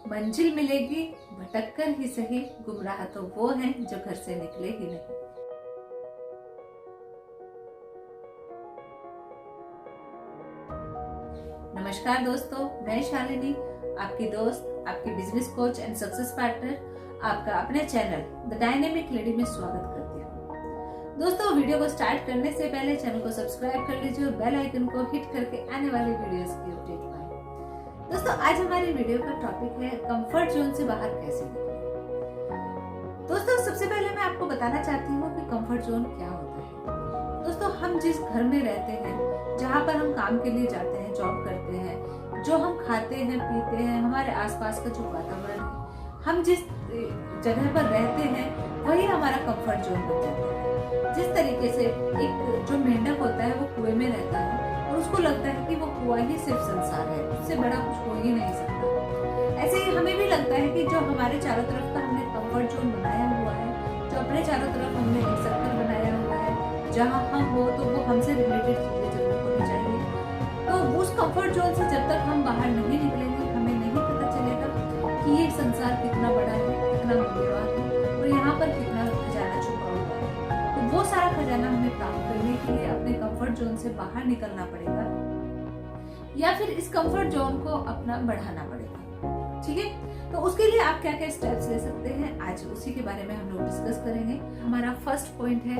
मंजिल मिलेगी भटक कर ही सही, गुमराह तो वो हैं जो घर से निकले ही नहीं। नमस्कार दोस्तों, मैं शालिनी, आपकी दोस्त, आपकी business coach and success partner, आपका अपने चैनल द डायनेमिक लेडी में स्वागत करती हूँ। दोस्तों, वीडियो को स्टार्ट करने से पहले चैनल को सब्सक्राइब कर लीजिए और बेल आइकन को हिट करके आने वाले वीडियोस की अपडेट पाएं। दोस्तों, आज हमारी वीडियो का टॉपिक है कंफर्ट जोन से बाहर कैसे निकलें। दोस्तों, सबसे पहले मैं आपको बताना चाहती हूँ कि कंफर्ट जोन क्या होता है। दोस्तों, हम जिस घर में रहते हैं, जहाँ पर हम काम के लिए जाते हैं, जॉब करते हैं, जो हम खाते हैं पीते हैं, हमारे आसपास का जो वातावरण है, हम जिस जगह पर रहते हैं वही हमारा कंफर्ट जोन बन जाता है। जिस तरीके से एक जो मेंढक होता है वो कुएं में रहता है और उसको लगता है कि वो कुआं ही सिर्फ संसार है, उससे बड़ा कुछ हो ही नहीं सकता। ऐसे ही हमें भी लगता है कि जो हमारे चारों तरफ का हमने कंफर्ट जोन बनाया हुआ है, जो अपने चारों तरफ हमने एक सर्कल बनाया हुआ है, जहाँ हम हो तो वो हमसे रिलेटेड चीजें जरूर होनी चाहिए। तो उस कंफर्ट जोन से जब तक हम बाहर नहीं निकलेंगे, हमें नहीं पता चलेगा कि ये संसार कितना बड़ा है, कितना मूल्यवान है और यहाँ पर कितना खजाना छुपा हुआ है। तो वो सारा खजाना हमें प्राप्त करने के लिए अपने कंफर्ट जोन से बाहर निकलना पड़ेगा या फिर इस कंफर्ट जोन को अपना बढ़ाना पड़ेगा। ठीक है, तो उसके लिए आप क्या क्या स्टेप्स ले सकते हैं, आज उसी के बारे में हम लोग डिस्कस करेंगे। हमारा फर्स्ट पॉइंट है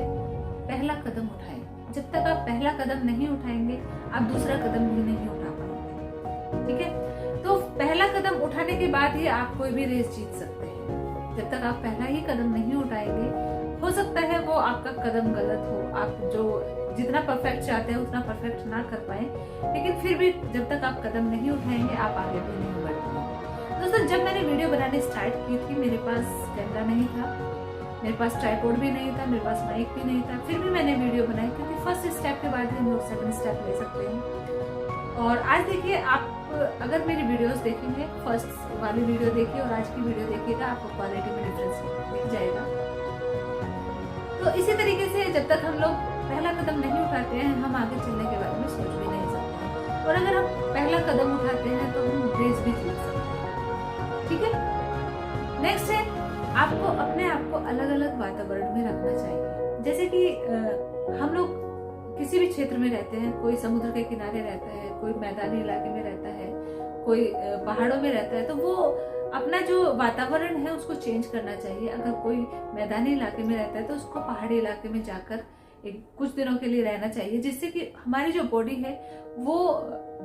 पहला कदम उठाएं। जब तक आप पहला कदम नहीं उठाएंगे, आप दूसरा कदम भी नहीं उठा पाएंगे। ठीक है, तो पहला कदम उठाने के बाद ही आप कोई भी रेस जीत सकते हैं। जब तक आप पहला ही कदम नहीं उठाएंगे, हो सकता है वो आपका कदम गलत हो, आप जो जितना परफेक्ट चाहते हैं उतना परफेक्ट ना कर पाए, लेकिन फिर भी जब तक आप कदम नहीं उठाएंगे आप आगे भी नहीं बढ़ पाएंगे। दोस्तों, जब मैंने वीडियो बनानी स्टार्ट की थी, मेरे पास कैमरा नहीं था, मेरे पास ट्राइपॉड भी नहीं था, मेरे पास माइक भी नहीं था, फिर भी मैंने वीडियो बनाई क्योंकि फर्स्ट स्टेप के बाद ही हम लोग सेकंड स्टेप ले सकते हैं। और आज देखिए, आप अगर मेरी वीडियोस देखेंगे, फर्स्ट वाली वीडियो देखिए और आज की वीडियो देखिएगा, आपको क्वालिटी में डिफरेंस दिख जाएगा। तो इसी तरीके से जब तक हम लोग पहला कदम नहीं उठाते हैं, हम आगे चलने के बारे में सोच भी नहीं सकते। और अगर हम पहला कदम उठाते हैं तो हम रेस भी जीत सकते हैं। ठीक है, नेक्स्ट है आपको अपने आप को अलग अलग वातावरण में रखना चाहिए। जैसे कि हम लोग किसी भी क्षेत्र में रहते हैं, कोई समुद्र के किनारे रहता है, कोई मैदानी इलाके में रहता है, कोई पहाड़ों में रहता है, तो वो अपना जो वातावरण है उसको चेंज करना चाहिए। अगर कोई मैदानी इलाके में रहता है तो उसको पहाड़ी इलाके में जाकर एक कुछ दिनों के लिए रहना चाहिए, जिससे कि हमारी जो बॉडी है वो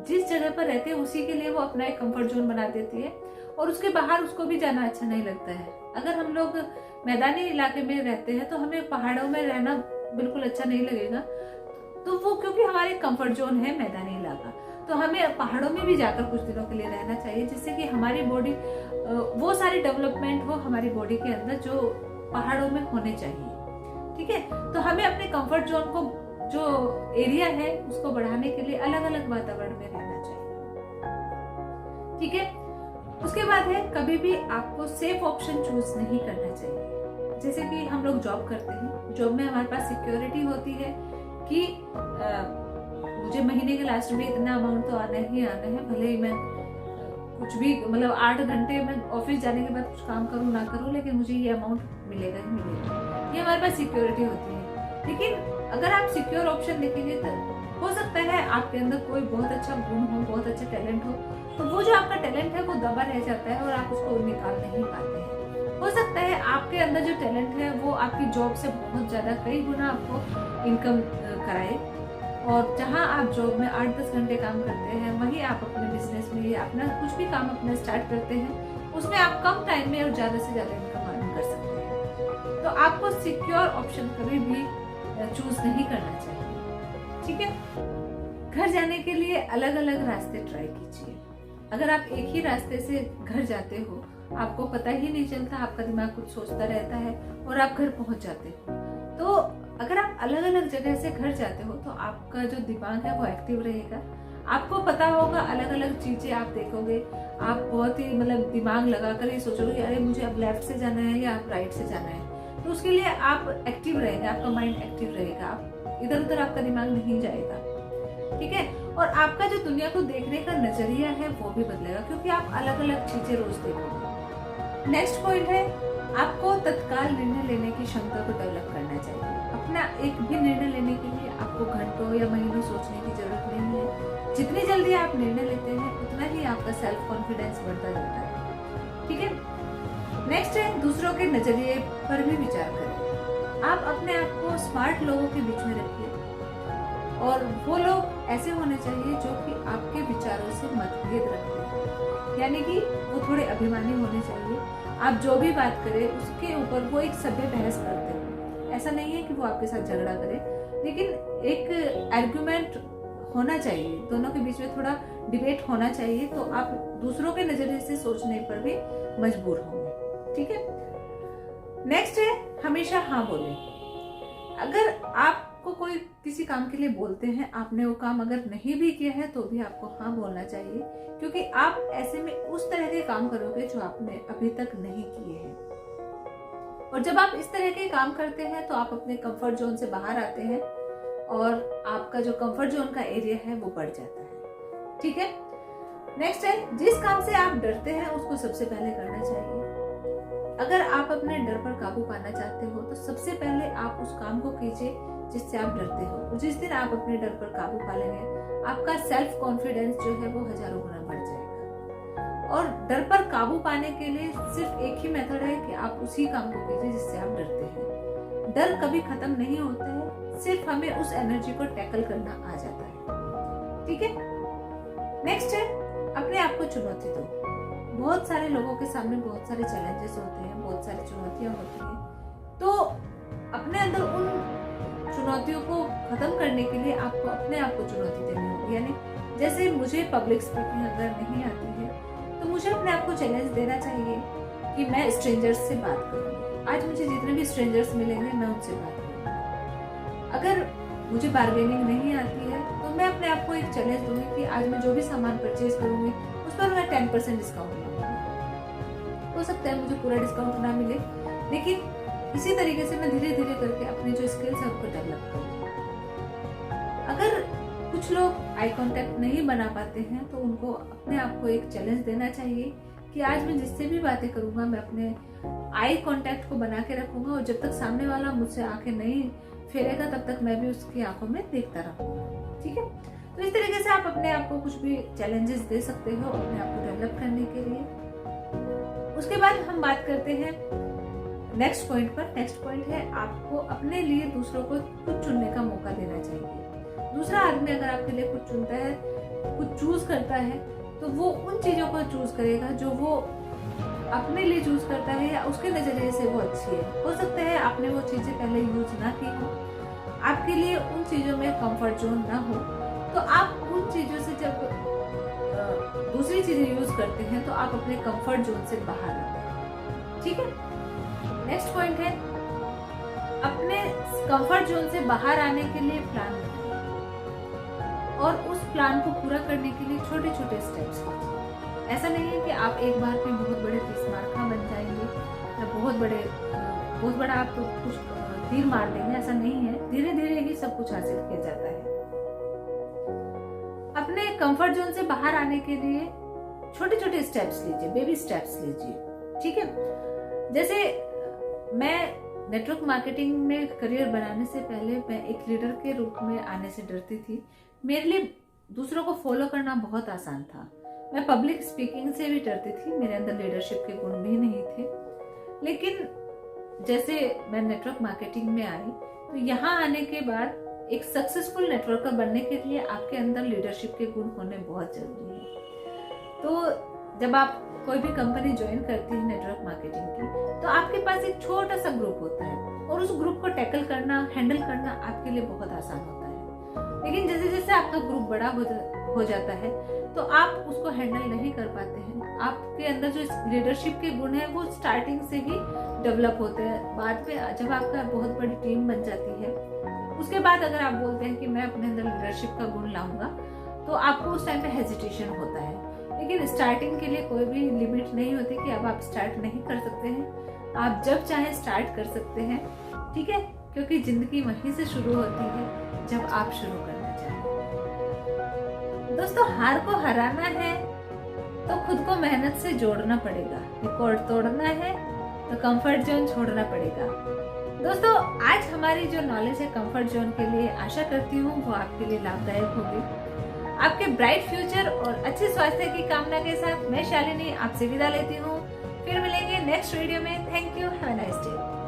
जिस जगह पर रहती है उसी के लिए वो अपना एक कंफर्ट जोन बना देती है और उसके बाहर उसको भी जाना अच्छा नहीं लगता है। अगर हम लोग मैदानी इलाके में रहते हैं तो हमें पहाड़ों में रहना बिल्कुल अच्छा नहीं लगेगा, तो वो क्योंकि हमारे कंफर्ट जोन है मैदानी इलाका, तो हमें पहाड़ों में भी जाकर कुछ दिनों के लिए रहना चाहिए, जिससे कि हमारी बॉडी वो सारी डेवलपमेंट हो हमारी बॉडी के अंदर जो पहाड़ों में होने चाहिए। ठीक है, तो हमें अपने कंफर्ट जोन को जो एरिया है उसको बढ़ाने के लिए अलग अलग वातावरण में रहना चाहिए। ठीक है, उसके बाद है कभी भी आपको सेफ ऑप्शन चूज नहीं करना चाहिए। जैसे कि हम लोग जॉब करते हैं, जॉब में हमारे पास सिक्योरिटी होती है कि मुझे महीने के लास्ट में इतना अमाउंट तो आना ही आना है, भले ही मैं कुछ भी मतलब 8 घंटे में ऑफिस जाने के बाद कुछ काम करूँ ना करूँ, लेकिन मुझे ये अमाउंट मिलेगा ही मिलेगा। ये हमारे पास सिक्योरिटी होती है। लेकिन अगर आप सिक्योर ऑप्शन देखेंगे तो हो सकता है आपके अंदर कोई बहुत अच्छा गुण हो, बहुत अच्छा टैलेंट हो, तो वो जो आपका टैलेंट है वो दबा रह जाता है और आप उसको निकाल नहीं पाते हैं। हो सकता है आपके अंदर जो टैलेंट है वो आपकी जॉब से बहुत ज्यादा कई गुना आपको इनकम कराए, और जहां आप जॉब में 8-10 घंटे काम करते हैं, वहीं आप अपने बिजनेस में या अपना कुछ भी काम अपना स्टार्ट करते हैं, उसमें आप कम टाइम में और ज्यादा से ज्यादा इनकम अर्न कर सकते हैं। तो आपको सिक्योर ऑप्शन कभी भी चूज नहीं करना चाहिए। ठीक है, घर जाने के लिए अलग अलग रास्ते ट्राई कीजिए। अगर आप एक ही रास्ते से घर जाते हो, आपको पता ही नहीं चलता, आपका दिमाग कुछ सोचता रहता है और आप घर पहुंच जाते हो। तो अगर आप अलग अलग जगह से घर जाते हो तो आपका जो दिमाग है वो एक्टिव रहेगा, आपको पता होगा, अलग अलग चीजें आप देखोगे, आप बहुत ही मतलब दिमाग लगाकर ये सोचोगे अरे मुझे अब लेफ्ट से जाना है या आप राइट से जाना है। तो उसके लिए आप एक्टिव रहेंगे, आपका माइंड एक्टिव रहेगा, आप इधर उधर आपका दिमाग नहीं जाएगा। ठीक है, और आपका जो दुनिया को देखने का नजरिया है वो भी बदलेगा, क्योंकि आप अलग अलग चीजें रोज देखोगे। नेक्स्ट पॉइंट है, आपको तत्काल निर्णय लेने की क्षमता को डेवलप करना चाहिए। अपना एक भी निर्णय लेने के लिए आपको घंटों या महीनों सोचने की जरूरत नहीं है। जितनी जल्दी आप निर्णय लेते हैं उतना ही आपका सेल्फ कॉन्फिडेंस बढ़ता जाता है। ठीक है। नेक्स्ट है, दूसरों के नजरिए पर भी विचार करें। आप अपने आप को स्मार्ट लोगों के बीच में रखिए, और वो लोग ऐसे होने चाहिए जो कि आपके विचारों से मतभेद रखते हैं, यानी कि वो थोड़े अभिमानी होने चाहिए। आप जो भी बात करें उसके ऊपर वो एक सभ्य बहस करते हैं। ऐसा नहीं है कि वो आपके साथ झगड़ा करे, लेकिन एक आर्गुमेंट होना चाहिए, दोनों के बीच में थोड़ा डिबेट होना चाहिए, तो आप दूसरों के नजरिए से सोचने पर भी मजबूर होंगे। ठीक है। नेक्स्ट है, हमेशा हाँ बोलें। अगर आपको कोई किसी काम के लिए बोलते हैं, आपने वो काम अगर नहीं भी किया है तो भी आपको हाँ बोलना चाहिए, क्योंकि आप ऐसे में उस तरह के काम करोगे जो आपने अभी तक नहीं किए हैं। और जब आप इस तरह के काम करते हैं तो आप अपने कंफर्ट जोन से बाहर आते हैं, और आपका जो कंफर्ट जोन का एरिया है वो बढ़ जाता है। ठीक है। नेक्स्ट है, जिस काम से आप डरते हैं उसको सबसे पहले करना चाहिए। अगर आप अपने डर पर काबू पाना चाहते हो तो सबसे पहले आप उस काम को कीजिए जिससे आप डरते हो। जिस दिन आप अपने डर पर काबू पा लेंगे, आपका सेल्फ कॉन्फिडेंस जो है वो हजारों गुना बढ़ जाएगा। और डर पर काबू पाने के लिए सिर्फ एक ही मेथड है कि आप उसी काम को कीजिए जिससे आप डरते हैं। डर कभी खत्म नहीं होता है, सिर्फ हमें उस एनर्जी को टैकल करना आ जाता है। ठीक है। नेक्स्ट है, अपने आप को चुनौती दो। बहुत सारे लोगों के सामने बहुत सारे चैलेंजेस होते हैं, बहुत सारी चुनौतियां होती हैं, तो अपने अंदर उन चुनौतियों को खत्म करने के लिए आपको अपने आप को चुनौती देनी होगी। यानी जैसे मुझे पब्लिक स्पीकिंग अगर नहीं आती है तो मुझे अपने आप को चैलेंज देना चाहिए कि मैं स्ट्रेंजर्स से बात करूंगी। आज मुझे जितने भी स्ट्रेंजर्स मिलेंगे मैं उनसे बात करूंगी। अगर मुझे बार्गेनिंग नहीं आती है तो मैं अपने आप को एक चैलेंज दूंगी कि आज मैं जो भी सामान परचेज करूंगी उस पर मैं 10% डिस्काउंट लूंगी। हो सकता है मुझे पूरा डिस्काउंट ना मिले, लेकिन इसी तरीके से मैं धीरे धीरे करके अपने जो स्किल्स है उनको डेवलप करूंगी। अगर कुछ लोग आई कांटेक्ट नहीं बना पाते हैं तो उनको अपने आप को एक चैलेंज देना चाहिए कि आज मैं जिससे भी बातें करूंगा मैं अपने आई कांटेक्ट को बना के रखूंगा, और जब तक सामने वाला मुझसे आंखें नहीं फेरेगा तब तक मैं भी उसकी आंखों में देखता रहूंगा। ठीक है। तो इस तरीके से आप अपने आप को कुछ भी चैलेंजेस दे सकते हो अपने आप को डेवलप करने के लिए। उसके बाद हम बात करते हैं नेक्स्ट पॉइंट पर। नेक्स्ट पॉइंट है, आपको अपने लिए दूसरों को कुछ चुनने का मौका देना चाहिए। दूसरा आदमी अगर आपके लिए कुछ चुनता है, कुछ चूज करता है, तो वो उन चीजों को चूज करेगा जो वो अपने लिए चूज करता है या उसके नजरिए से वो अच्छी है। हो सकता है आपने वो चीजें पहले यूज ना की हो, आपके लिए उन चीजों में कंफर्ट जोन ना हो, तो आप उन चीजों से जब दूसरी चीजें यूज करते हैं तो आप अपने कंफर्ट जोन से बाहर आते हैं। ठीक है। नेक्स्ट पॉइंट है, अपने कंफर्ट जोन से बाहर आने के लिए प्लान बनाइए, और उस प्लान को पूरा करने के लिए छोटे छोटे स्टेप्स लीजिए। ऐसा नहीं है कि आप एक बार में बहुत बड़े तीरमारखा बन जाएंगे या बहुत बड़ा आप कुछ तीर मार देंगे, ऐसा नहीं है। धीरे धीरे ही सब कुछ हासिल किया जाता है। अपने कंफर्ट जोन से बाहर आने के लिए छोटे छोटे स्टेप्स लीजिए, बेबी स्टेप्स लीजिए। ठीक है। जैसे मैं नेटवर्क मार्केटिंग में करियर बनाने से पहले मैं एक लीडर के रूप में आने से डरती थी। मेरे लिए दूसरों को फॉलो करना बहुत आसान था। मैं पब्लिक स्पीकिंग से भी डरती थी, मेरे अंदर लीडरशिप के गुण भी नहीं थे। लेकिन जैसे मैं नेटवर्क मार्केटिंग में आई तो यहाँ आने के बाद एक सक्सेसफुल नेटवर्कर बनने के लिए आपके अंदर लीडरशिप के गुण होने बहुत जरूरी है। तो जब आप कोई भी कंपनी ज्वाइन करती है नेटवर्क मार्केटिंग की, तो आपके पास एक छोटा सा ग्रुप होता है, और उस ग्रुप को टैकल करना, हैंडल करना आपके लिए बहुत आसान होता है। लेकिन जैसे जैसे आपका ग्रुप बड़ा हो जाता है तो आप उसको हैंडल नहीं कर पाते हैं। आपके अंदर जो लीडरशिप के गुण है वो स्टार्टिंग से ही डेवलप होते हैं। बाद में जब आपका बहुत बड़ी टीम बन जाती है, उसके बाद अगर आप बोलते हैं कि मैं अपने अंदर लीडरशिप का गुण लाऊंगा, तो आपको उस टाइम पे हेजिटेशन होता है। लेकिन स्टार्टिंग के लिए कोई भी लिमिट नहीं होती कि अब आप स्टार्ट नहीं कर सकते हैं। आप जब चाहे स्टार्ट कर सकते हैं। ठीक है। क्योंकि जिंदगी वहीं से शुरू होती है जब आप शुरू करना चाहें। दोस्तों हार को हराना है तो खुद को मेहनत से जोड़ना पड़ेगा, रिकॉर्ड तोड़ना है तो कंफर्ट जोन छोड़ना पड़ेगा। दोस्तों आज हमारी जो नॉलेज है कंफर्ट जोन के लिए, आशा करती हूँ वो आपके लिए लाभदायक होगी। आपके ब्राइट फ्यूचर और अच्छे स्वास्थ्य की कामना के साथ मैं शालिनी आपसे विदा लेती हूँ। फिर मिलेंगे नेक्स्ट वीडियो में। Thank you, have a nice day.